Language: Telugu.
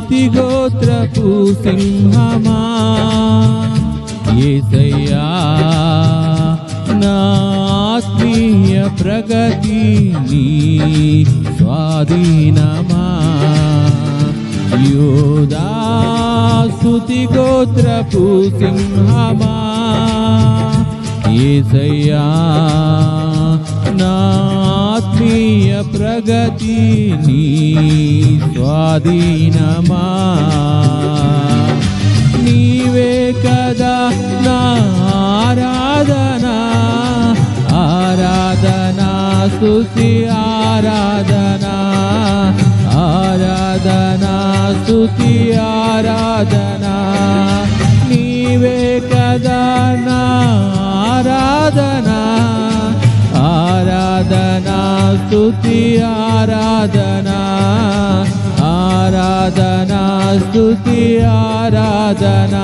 స్తుతి గోత్రపు సింహమా యేసయ్యా నా ఆత్మీయ ప్రగతి నీ స్వాధీనమా యోధా స్తుతి గోత్రపు సింహమా యేసయ్యా నా ఆత్మీయ ప్రగతి నీ స్వాధీనమా నీవే కదా నా ఆరాధనా ఆరాధనా స్తుతి ఆరాధనా ఆరాధనా స్తుతి ఆరాధనా నీవే కదా నా ఆరాధనా ఆరాధనా స్తుతి ఆరాధనా ఆరాధనా స్తుతి ఆరాధనా